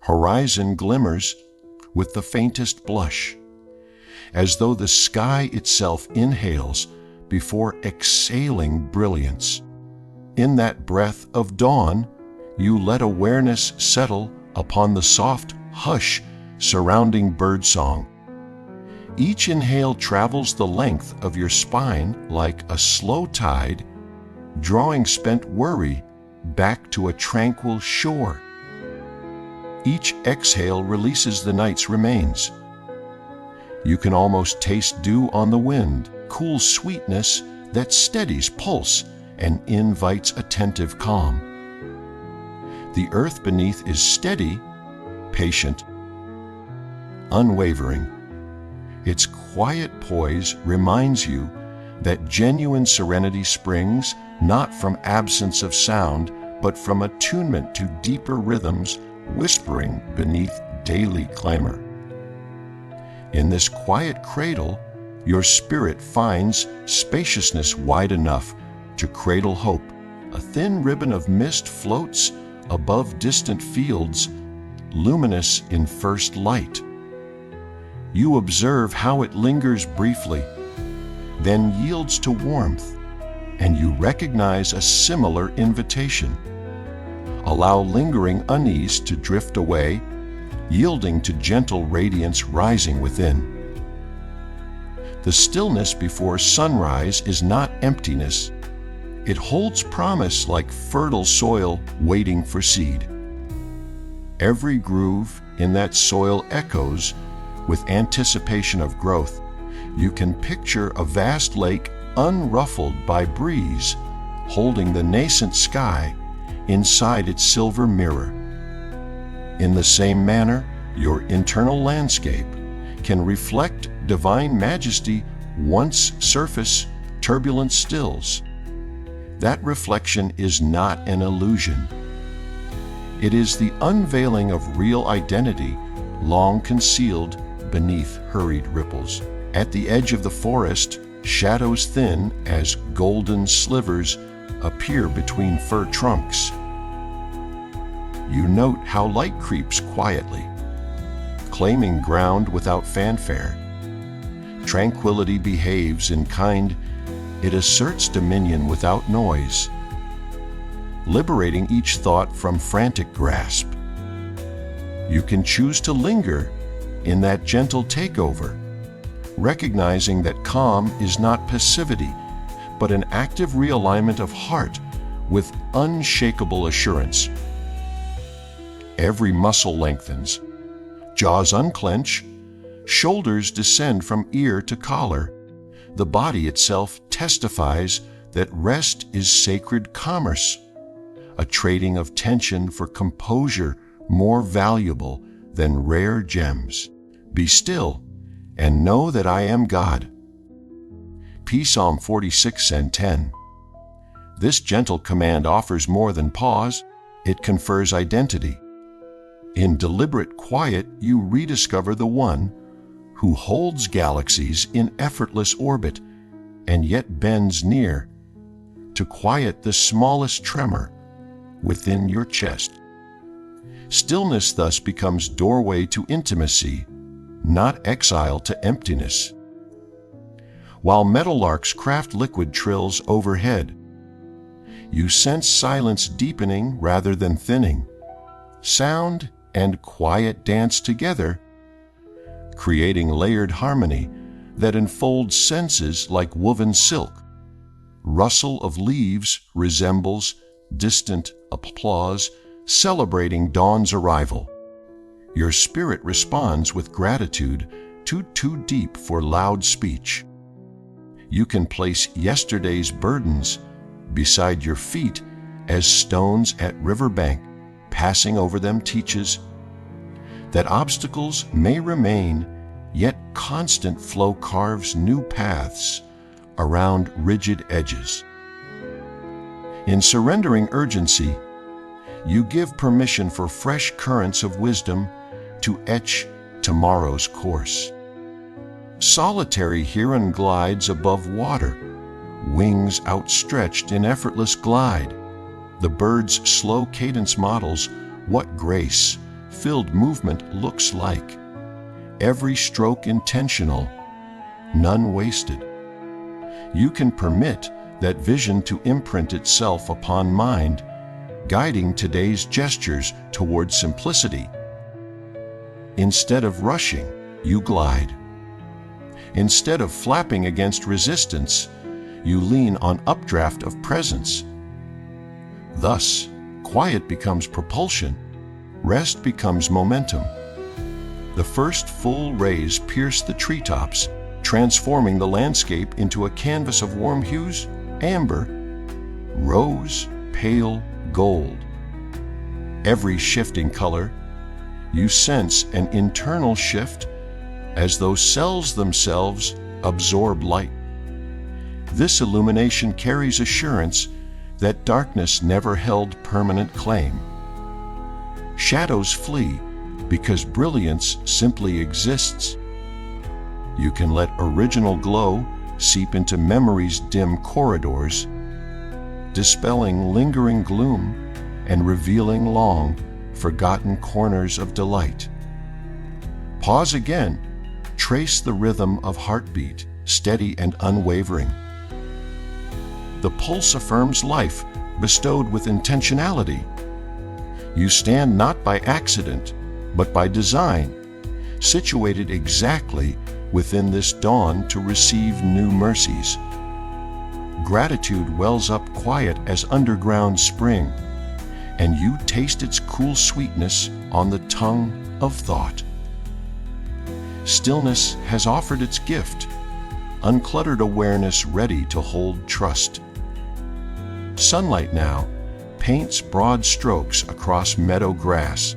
horizon glimmers with the faintest blush, as though the sky itself inhales before exhaling brilliance. In that breath of dawn, you let awareness settle upon the soft hush surrounding birdsong. Each inhale travels the length of your spine like a slow tide, drawing spent worry back to a tranquil shore. Each exhale releases the night's remains. You can almost taste dew on the wind, cool sweetness that steadies pulse and invites attentive calm. The earth beneath is steady, patient, unwavering. Its quiet poise reminds you that genuine serenity springs not from absence of sound, but from attunement to deeper rhythms whispering beneath daily clamor. In this quiet cradle, your spirit finds spaciousness wide enough to cradle hope. A thin ribbon of mist floats above distant fields, luminous in first light. You observe how it lingers briefly, then yields to warmth, and you recognize a similar invitation. Allow lingering unease to drift away, yielding to gentle radiance rising within. The stillness before sunrise is not emptiness. It holds promise like fertile soil waiting for seed. Every groove in that soil echoes with anticipation of growth. You can picture a vast lake unruffled by breeze, holding the nascent sky inside its silver mirror. In the same manner, your internal landscape can reflect divine majesty once surface turbulence stills. That reflection is not an illusion. It is the unveiling of real identity long concealed beneath hurried ripples. At the edge of the forest, shadows thin as golden slivers appear between fir trunks. You note how light creeps quietly, claiming ground without fanfare. Tranquility behaves in kind, it asserts dominion without noise, liberating each thought from frantic grasp. You can choose to linger in that gentle takeover, recognizing that calm is not passivity, but an active realignment of heart with unshakable assurance. Every muscle lengthens, jaws unclench, shoulders descend from ear to collar. The body itself testifies that rest is sacred commerce, a trading of tension for composure more valuable than rare gems. Be still and know that I am God. Psalm 46:10. This gentle command offers more than pause, it confers identity. In deliberate quiet, you rediscover the one who holds galaxies in effortless orbit and yet bends near to quiet the smallest tremor within your chest. Stillness thus becomes doorway to intimacy, not exile to emptiness. While meadowlarks craft liquid trills overhead, you sense silence deepening rather than thinning. Sound and quiet dance together, creating layered harmony that enfolds senses like woven silk. Rustle of leaves resembles distant applause, celebrating dawn's arrival. Your spirit responds with gratitude too deep for loud speech. You can place yesterday's burdens beside your feet as stones at riverbank. Passing over them teaches that obstacles may remain, yet constant flow carves new paths around rigid edges. In surrendering urgency, you give permission for fresh currents of wisdom to etch tomorrow's course. Solitary heron glides above water, wings outstretched in effortless glide. The bird's slow cadence models what grace, flow-filled movement looks like. Every stroke intentional, none wasted. You can permit that vision to imprint itself upon mind, guiding today's gestures toward simplicity. Instead of rushing, you glide. Instead of flapping against resistance, you lean on updraft of presence. Thus, quiet becomes propulsion, rest becomes momentum. The first full rays pierce the treetops, transforming the landscape into a canvas of warm hues: amber, rose, pale gold. Every shifting color, you sense an internal shift as though cells themselves absorb light. This illumination carries assurance that darkness never held permanent claim. Shadows flee because brilliance simply exists. You can let original glow seep into memory's dim corridors, dispelling lingering gloom and revealing long forgotten corners of delight. Pause again, trace the rhythm of heartbeat, steady and unwavering. The pulse affirms life bestowed with intentionality. You stand not by accident, but by design, situated exactly within this dawn to receive new mercies. Gratitude wells up quiet as underground spring, and you taste its cool sweetness on the tongue of thought. Stillness has offered its gift, uncluttered awareness ready to hold trust. Sunlight now paints broad strokes across meadow grass.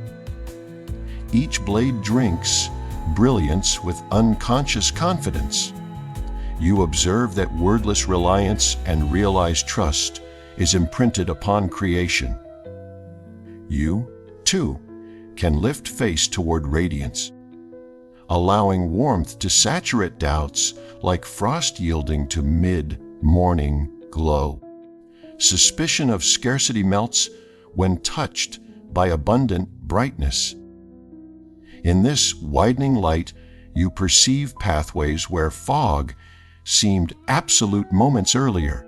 Each blade drinks brilliance with unconscious confidence. You observe that wordless reliance and realized trust is imprinted upon creation. You, too, can lift face toward radiance, allowing warmth to saturate doubts like frost yielding to mid-morning glow. Suspicion of scarcity melts when touched by abundant brightness. In this widening light, you perceive pathways where fog seemed absolute moments earlier.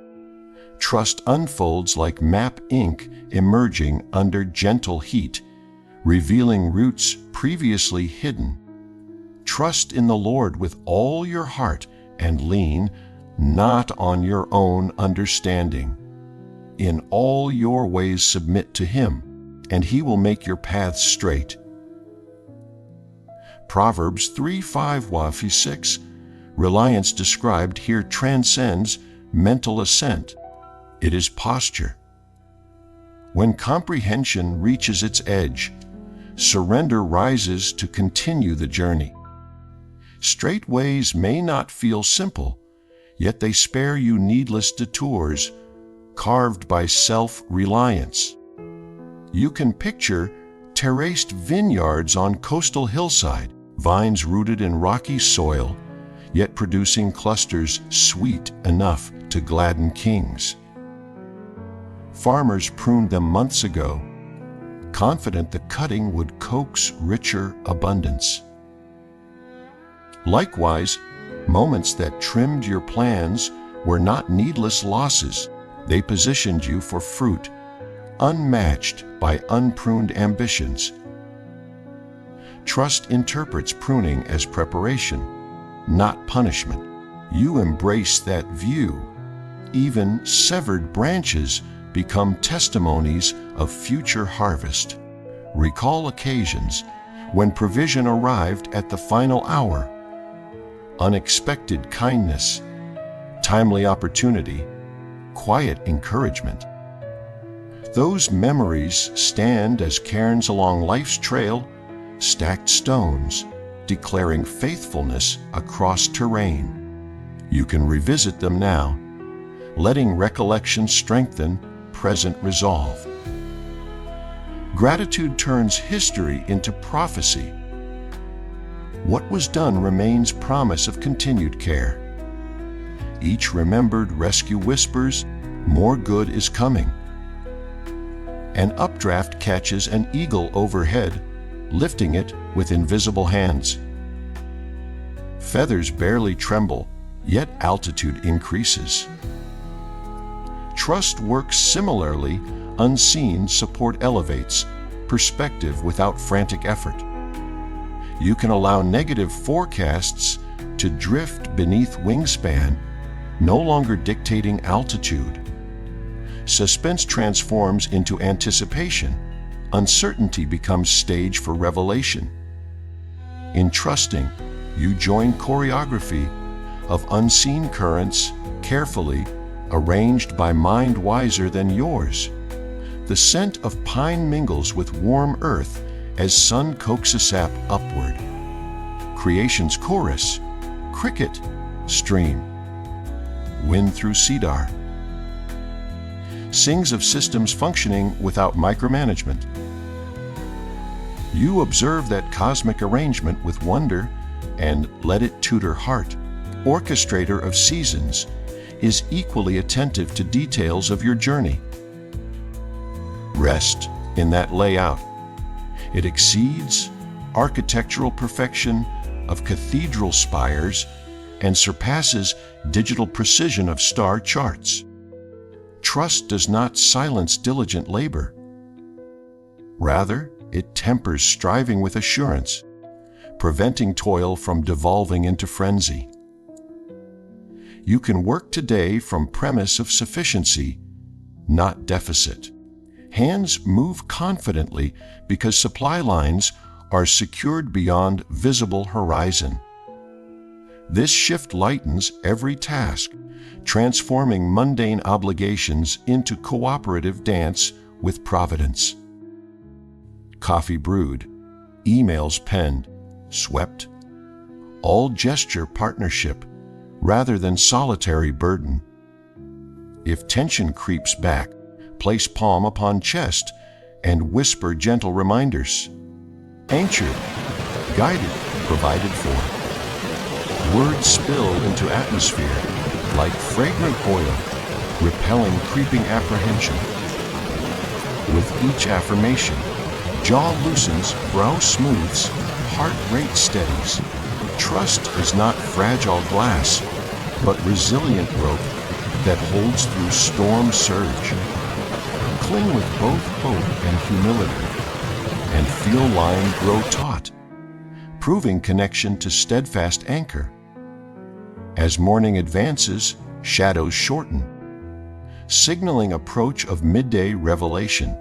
Trust unfolds like map ink emerging under gentle heat, revealing roots previously hidden. Trust in the Lord with all your heart and lean not on your own understanding. In all your ways submit to Him, and He will make your paths straight. Proverbs 3:5-6, reliance described here transcends mental assent. It is posture. When comprehension reaches its edge, surrender rises to continue the journey. Straight ways may not feel simple, yet they spare you needless detours, carved by self-reliance. You can picture terraced vineyards on coastal hillside, vines rooted in rocky soil, yet producing clusters sweet enough to gladden kings. Farmers pruned them months ago, confident the cutting would coax richer abundance. Likewise, moments that trimmed your plans were not needless losses. They positioned you for fruit, unmatched by unpruned ambitions. Trust interprets pruning as preparation, not punishment. You embrace that view. Even severed branches become testimonies of future harvest. Recall occasions when provision arrived at the final hour. Unexpected kindness, timely opportunity, quiet encouragement. Those memories stand as cairns along life's trail, stacked stones, declaring faithfulness across terrain. You can revisit them now, letting recollection strengthen present resolve. Gratitude turns history into prophecy. What was done remains promise of continued care. Each remembered rescue whispers, more good is coming. An updraft catches an eagle overhead, lifting it with invisible hands. Feathers barely tremble, yet altitude increases. Trust works similarly. Unseen support elevates, perspective without frantic effort. You can allow negative forecasts to drift beneath wingspan, no longer dictating altitude. Suspense transforms into anticipation. Uncertainty becomes stage for revelation. In trusting, you join choreography of unseen currents, carefully arranged by mind wiser than yours. The scent of pine mingles with warm earth as sun coaxes sap upward. Creation's chorus, cricket, stream, wind through cedar, sings of systems functioning without micromanagement. You observe that cosmic arrangement with wonder and let it tutor heart. Orchestrator of seasons is equally attentive to details of your journey. Rest in that layout. It exceeds architectural perfection of cathedral spires and surpasses digital precision of star charts. Trust does not silence diligent labor. Rather, it tempers striving with assurance, preventing toil from devolving into frenzy. You can work today from premise of sufficiency, not deficit. Hands move confidently because supply lines are secured beyond visible horizon. This shift lightens every task, transforming mundane obligations into cooperative dance with providence. Coffee brewed, emails penned, swept, all gesture partnership rather than solitary burden. If tension creeps back, place palm upon chest and whisper gentle reminders. Anchored, guided, provided for. Words spill into atmosphere like fragrant oil, repelling creeping apprehension. With each affirmation, jaw loosens, brow smooths, heart rate steadies. Trust is not fragile glass, but resilient rope that holds through storm surge. Cling with both hope and humility, and feel line grow taut, proving connection to steadfast anchor. As morning advances, shadows shorten, signaling approach of midday revelation.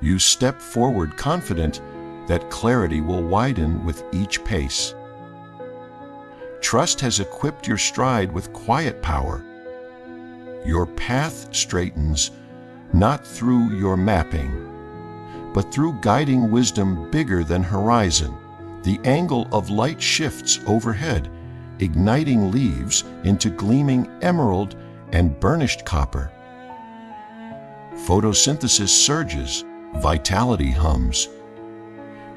You step forward confident that clarity will widen with each pace. Trust has equipped your stride with quiet power. Your path straightens not through your mapping, but through guiding wisdom bigger than horizon. The angle of light shifts overhead, igniting leaves into gleaming emerald and burnished copper. Photosynthesis surges, vitality hums.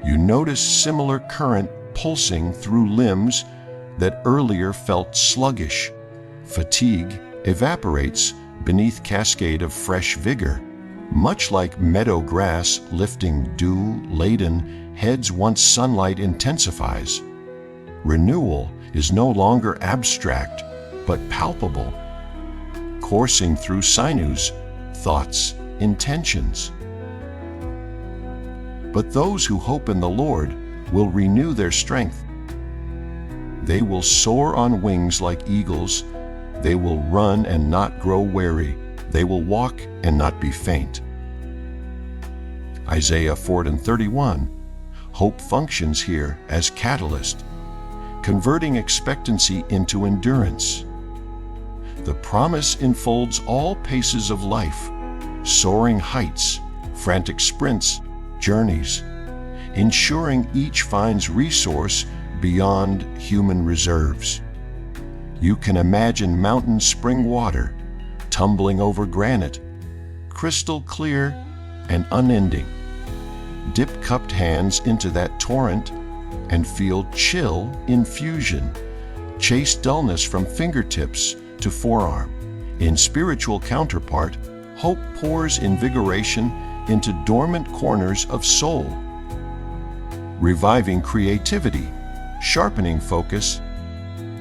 You notice similar current pulsing through limbs that earlier felt sluggish. Fatigue evaporates beneath cascade of fresh vigor. Much like meadow grass lifting dew-laden heads once sunlight intensifies. Renewal is no longer abstract, but palpable, coursing through sinews, thoughts, intentions. But those who hope in the Lord will renew their strength. They will soar on wings like eagles. They will run and not grow weary. They will walk and not be faint. Isaiah 4:31. Hope functions here as catalyst, converting expectancy into endurance. The promise enfolds all paces of life, soaring heights, frantic sprints, journeys, ensuring each finds resource beyond human reserves. You can imagine mountain spring water tumbling over granite, crystal clear and unending. Dip cupped hands into that torrent and feel chill infusion. Chase dullness from fingertips to forearm. In spiritual counterpart, hope pours invigoration into dormant corners of soul. reviving creativity, sharpening focus,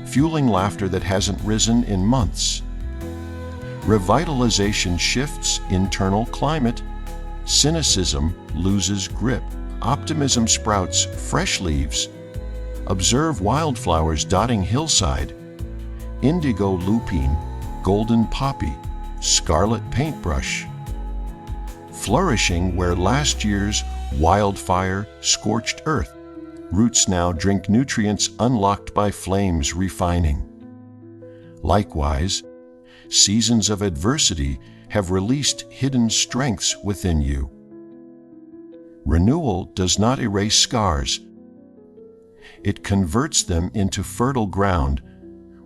fueling laughter that hasn't risen in months. Revitalization shifts internal climate, cynicism loses grip, optimism sprouts fresh leaves. Observe wildflowers dotting hillside, indigo lupine, golden poppy, scarlet paintbrush, flourishing where last year's wildfire scorched earth. Roots now drink nutrients unlocked by flames refining. Likewise, seasons of adversity have released hidden strengths within you. Renewal does not erase scars. It converts them into fertile ground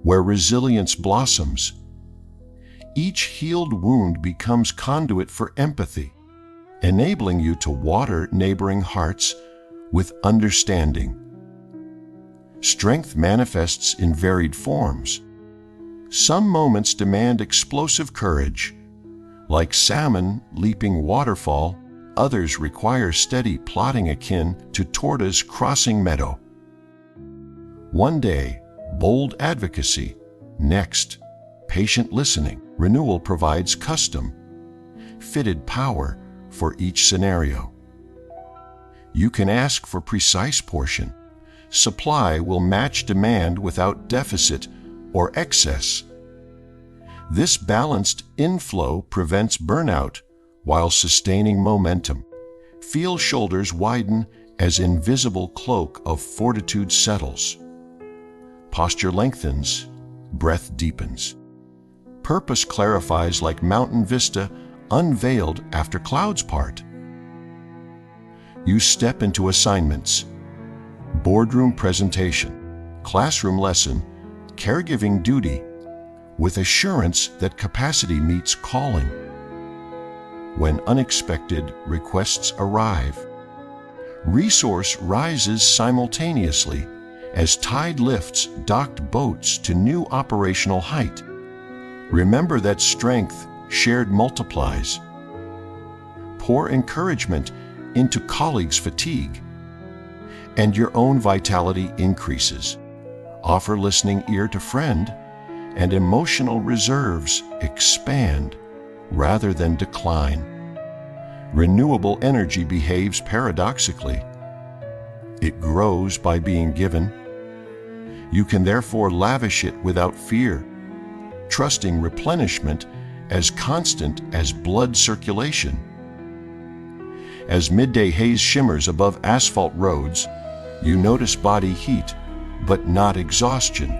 where resilience blossoms. Each healed wound becomes conduit for empathy, enabling you to water neighboring hearts with understanding. Strength manifests in varied forms. Some moments demand explosive courage, like salmon leaping waterfall. Others require steady plodding akin to tortoise crossing meadow. One day, bold advocacy. Next, patient listening. Renewal provides custom, fitted power for each scenario. You can ask for precise portion. Supply will match demand without deficit or excess. This balanced inflow prevents burnout while sustaining momentum. Feel shoulders widen as invisible cloak of fortitude settles. Posture lengthens, breath deepens. Purpose clarifies like mountain vista unveiled after clouds part. You step into assignments, boardroom presentation, classroom lesson, caregiving duty, with assurance that capacity meets calling. When unexpected requests arrive, resource rises simultaneously as tide lifts docked boats to new operational height. Remember that strength shared multiplies. Pour encouragement into colleagues' fatigue, and your own vitality increases. Offer listening ear to friend, and emotional reserves expand rather than decline. Renewable energy behaves paradoxically. It grows by being given. You can therefore lavish it without fear, trusting replenishment as constant as blood circulation. As midday haze shimmers above asphalt roads, you notice body heat, but not exhaustion.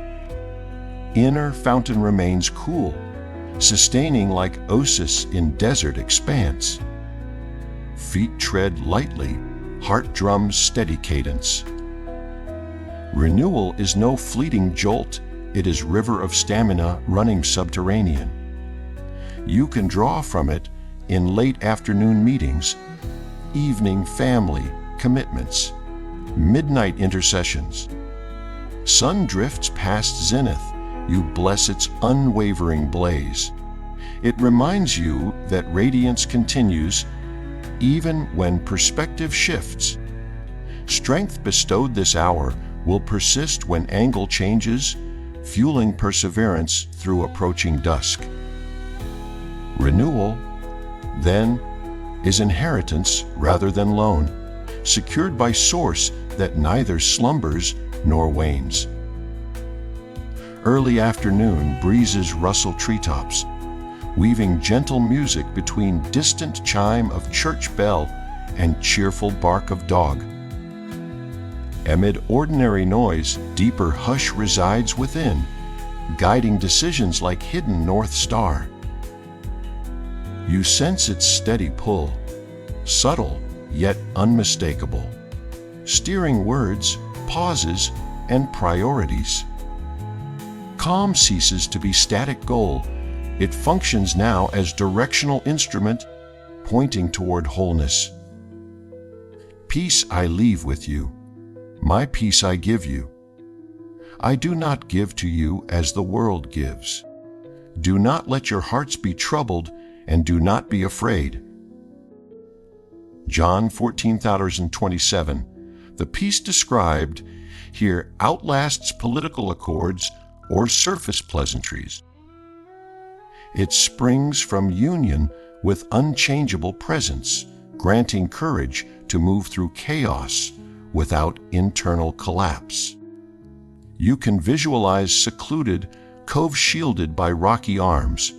Inner fountain remains cool, sustaining like oasis in desert expanse. Feet tread lightly, heart drums steady cadence. Renewal is no fleeting jolt, it is river of stamina running subterranean. You can draw from it in late afternoon meetings, evening family commitments, midnight intercessions. Sun drifts past zenith, you bless its unwavering blaze. It reminds you that radiance continues even when perspective shifts. Strength bestowed this hour will persist when angle changes, fueling perseverance through approaching dusk. Renewal, then, is inheritance rather than loan, secured by source that neither slumbers nor wanes. Early afternoon breezes rustle treetops, weaving gentle music between distant chime of church bell and cheerful bark of dog. Amid ordinary noise, deeper hush resides within, guiding decisions like hidden North Star. You sense its steady pull, subtle yet unmistakable, steering words, pauses, and priorities. Calm ceases to be static goal. It functions now as directional instrument, pointing toward wholeness. Peace I leave with you. My peace I give you. I do not give to you as the world gives. Do not let your hearts be troubled, and do not be afraid. John 14:27. The peace described here outlasts political accords or surface pleasantries. It springs from union with unchangeable presence, granting courage to move through chaos without internal collapse. You can visualize secluded, cove shielded by rocky arms,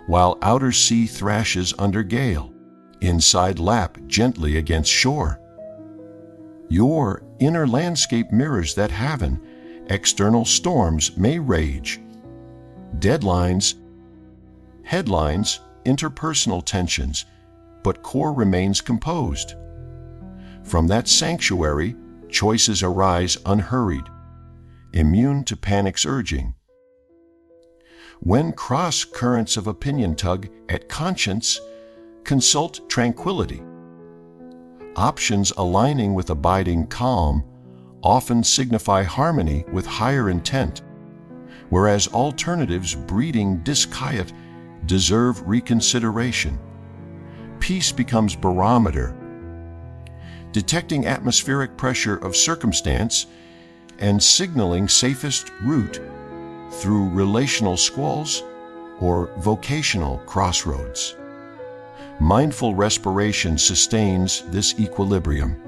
while outer sea thrashes under gale, inside lap gently against shore. Your inner landscape mirrors that haven. External storms may rage. Deadlines, headlines, interpersonal tensions, but core remains composed. From that sanctuary, choices arise unhurried, immune to panic's urging. When cross currents of opinion tug at conscience, consult tranquility. Options aligning with abiding calm often signify harmony with higher intent, whereas alternatives breeding disquiet deserve reconsideration. Peace becomes barometer, detecting atmospheric pressure of circumstance and signaling safest route through relational squalls or vocational crossroads. Mindful respiration sustains this equilibrium.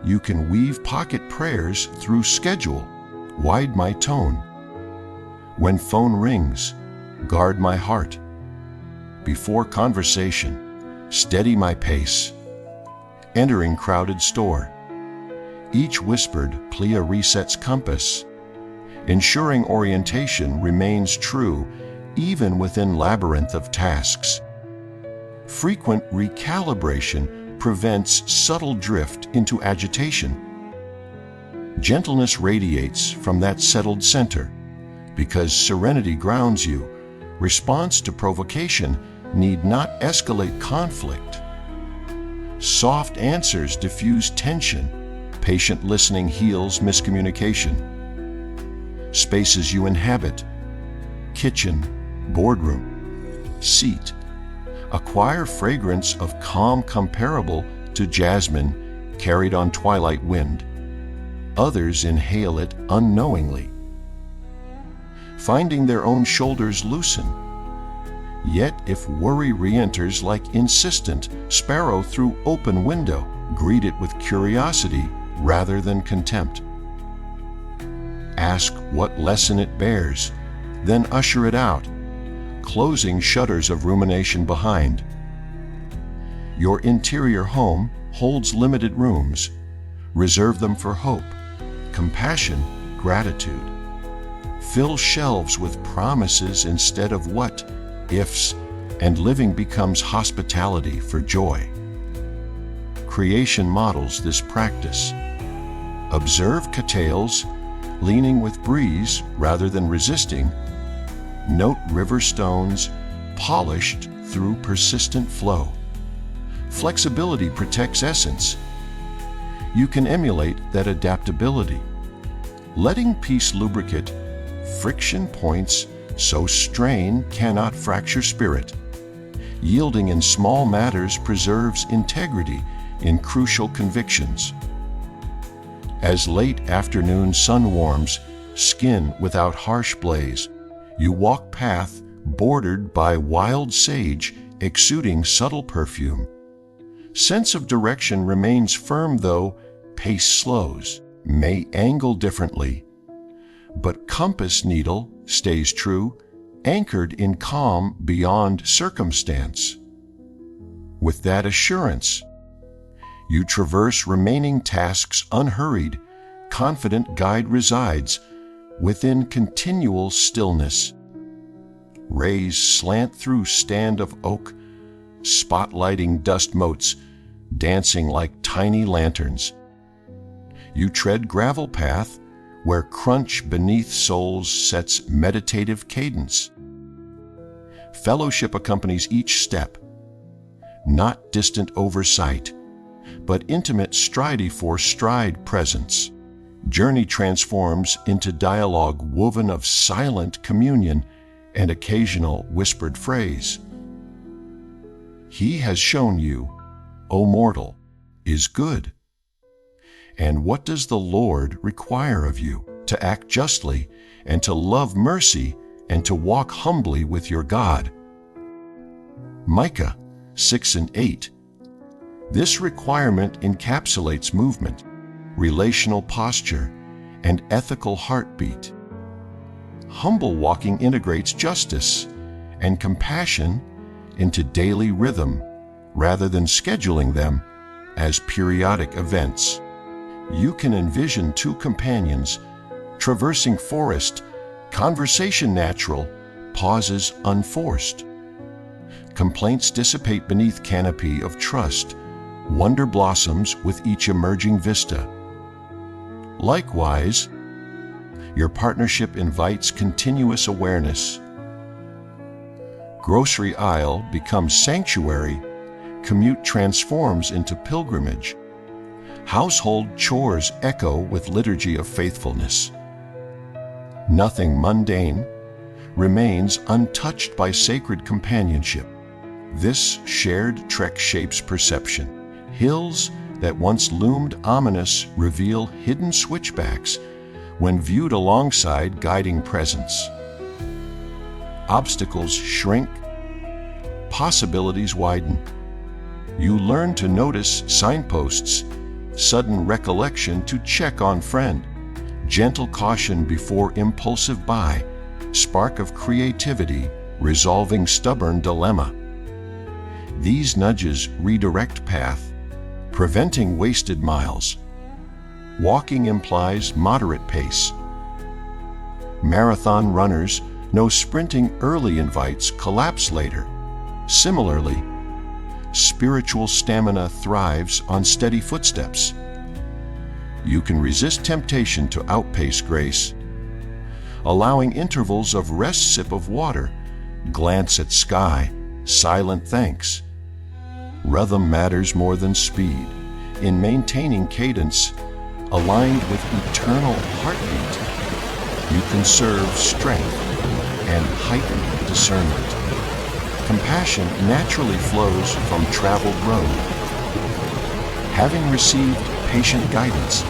You can weave pocket prayers through schedule, wide my tone. When phone rings, guard my heart. Before conversation, steady my pace. Entering crowded store, each whispered plea resets compass, ensuring orientation remains true even within labyrinth of tasks. Frequent recalibration prevents subtle drift into agitation. Gentleness radiates from that settled center, because serenity grounds you. Response to provocation need not escalate conflict. Soft answers diffuse tension. Patient listening heals miscommunication. Spaces you inhabit, kitchen, boardroom, seat, acquire fragrance of calm comparable to jasmine carried on twilight wind. Others inhale it unknowingly. Finding their own shoulders loosen. Yet if worry re-enters like insistent sparrow through open window, greet it with curiosity rather than contempt. Ask what lesson it bears, then usher it out, closing shutters of rumination behind. Your interior home holds limited rooms. Reserve them for hope, compassion, gratitude. Fill shelves with promises instead of what ifs, and living becomes hospitality for joy. Creation models this practice. Observe cattails, leaning with breeze rather than resisting. Note river stones, polished through persistent flow. Flexibility protects essence. You can emulate that adaptability. Letting peace lubricate friction points so strain cannot fracture spirit. Yielding in small matters preserves integrity in crucial convictions. As late afternoon sun warms, skin without harsh blaze, you walk path bordered by wild sage exuding subtle perfume. Sense of direction remains firm though pace slows, may angle differently, but compass needle stays true, anchored in calm beyond circumstance. With that assurance, you traverse remaining tasks unhurried, confident guide resides within continual stillness. Rays slant through stand of oak, spotlighting dust motes, dancing like tiny lanterns. You tread gravel path where crunch beneath soles sets meditative cadence. Fellowship accompanies each step, not distant oversight, but intimate stride for stride presence. Journey transforms into dialogue woven of silent communion and occasional whispered phrase. He has shown you, O mortal, is good. And what does the Lord require of you? To act justly, and to love mercy, and to walk humbly with your God. Micah 6 and 8. This requirement encapsulates movement, relational posture, and ethical heartbeat. Humble walking integrates justice and compassion into daily rhythm rather than scheduling them as periodic events. You can envision two companions traversing forest, conversation natural, pauses unforced. Complaints dissipate beneath canopy of trust, wonder blossoms with each emerging vista. Likewise, your partnership invites continuous awareness. Grocery aisle becomes sanctuary, commute transforms into pilgrimage. Household chores echo with liturgy of faithfulness. Nothing mundane remains untouched by sacred companionship. This shared trek shapes perception. Hills that once loomed ominous reveal hidden switchbacks when viewed alongside guiding presence. Obstacles shrink, possibilities widen. You learn to notice signposts, sudden recollection to check on friend, gentle caution before impulsive buy, spark of creativity resolving stubborn dilemma. These nudges redirect path, preventing wasted miles. Walking implies moderate pace. Marathon runners know sprinting early invites collapse later. Similarly, spiritual stamina thrives on steady footsteps. You can resist temptation to outpace grace, allowing intervals of rest, sip of water, glance at sky, silent thanks. Rhythm matters more than speed. In maintaining cadence, aligned with eternal heartbeat, you conserve strength and heighten discernment. Compassion naturally flows from traveled road. Having received patient guidance,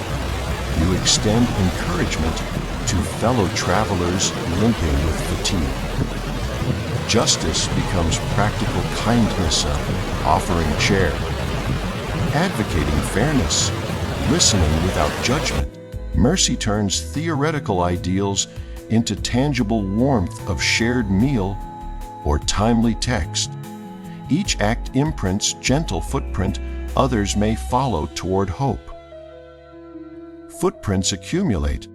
you extend encouragement to fellow travelers limping with fatigue. Justice becomes practical kindness, offering chair, advocating fairness, listening without judgment. Mercy turns theoretical ideals into tangible warmth of shared meal or timely text. Each act imprints gentle footprint others may follow toward hope. Footprints accumulate,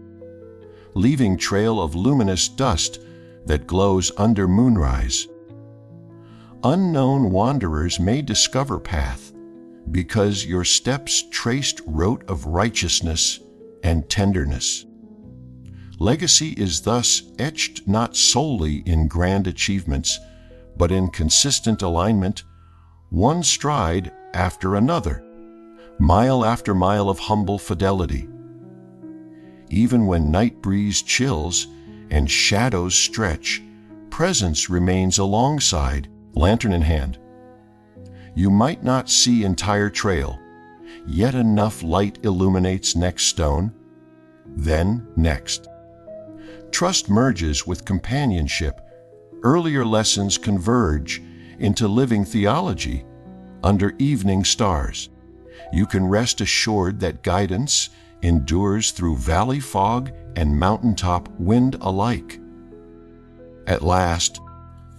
leaving trail of luminous dust that glows under moonrise. Unknown wanderers may discover path because your steps traced rote of righteousness and tenderness. Legacy is thus etched not solely in grand achievements, but in consistent alignment, one stride after another, mile after mile of humble fidelity. Even when night breeze chills and shadows stretch, presence remains alongside, lantern in hand. You might not see entire trail, yet enough light illuminates next stone, then next. Trust merges with companionship. Earlier lessons converge into living theology under evening stars. You can rest assured that guidance endures through valley fog and mountaintop wind alike. At last,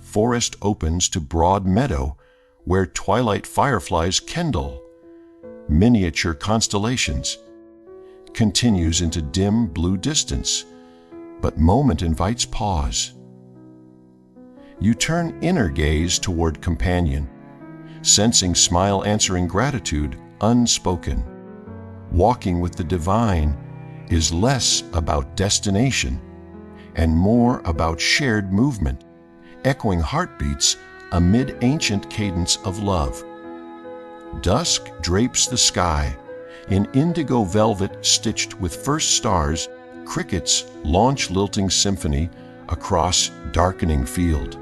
forest opens to broad meadow where twilight fireflies kindle. Miniature constellations continues into dim blue distance, but moment invites pause. You turn inner gaze toward companion, sensing smile answering gratitude unspoken. Walking with the divine is less about destination and more about shared movement, echoing heartbeats amid ancient cadence of love. Dusk drapes the sky in indigo velvet stitched with first stars. Crickets launch lilting symphony across darkening field.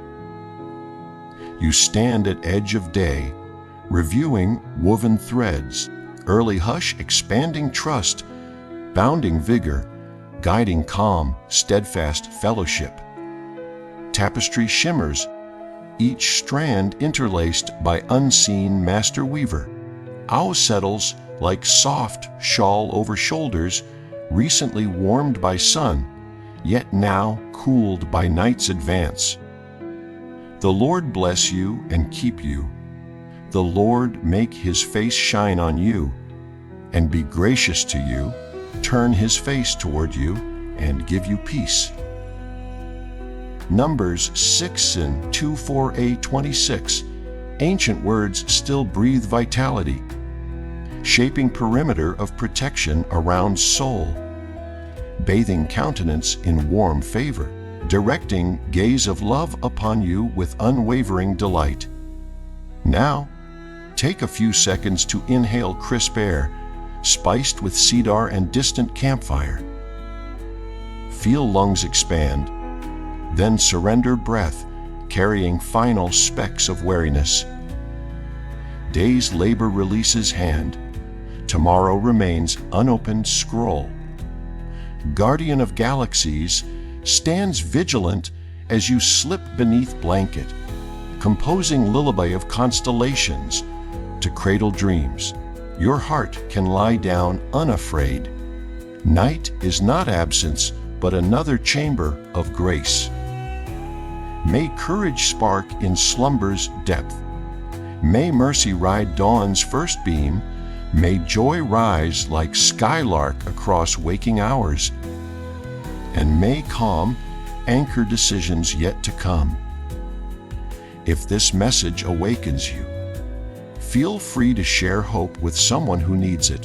You stand at edge of day, reviewing woven threads, Early hush, expanding trust, bounding vigor, guiding calm, steadfast fellowship. Tapestry shimmers, each strand interlaced by unseen master weaver. Owl settles like soft shawl over shoulders, recently warmed by sun, yet now cooled by night's advance. The Lord bless you and keep you. The Lord make his face shine on you and be gracious to you, turn his face toward you and give you peace. Numbers 6 and 24a26. Ancient words still breathe vitality, shaping perimeter of protection around soul, bathing countenance in warm favor, directing gaze of love upon you with unwavering delight. Now, take a few seconds to inhale crisp air, spiced with cedar and distant campfire. Feel lungs expand, then surrender breath, carrying final specks of weariness. Day's labor releases hand. Tomorrow remains unopened scroll. Guardian of galaxies stands vigilant as you slip beneath blanket, composing lullaby of constellations to cradle dreams. Your heart can lie down unafraid. Night is not absence, but another chamber of grace. May courage spark in slumber's depth. May mercy ride dawn's first beam. May joy rise like skylark across waking hours. And may calm anchor decisions yet to come. If this message awakens you, feel free to share hope with someone who needs it.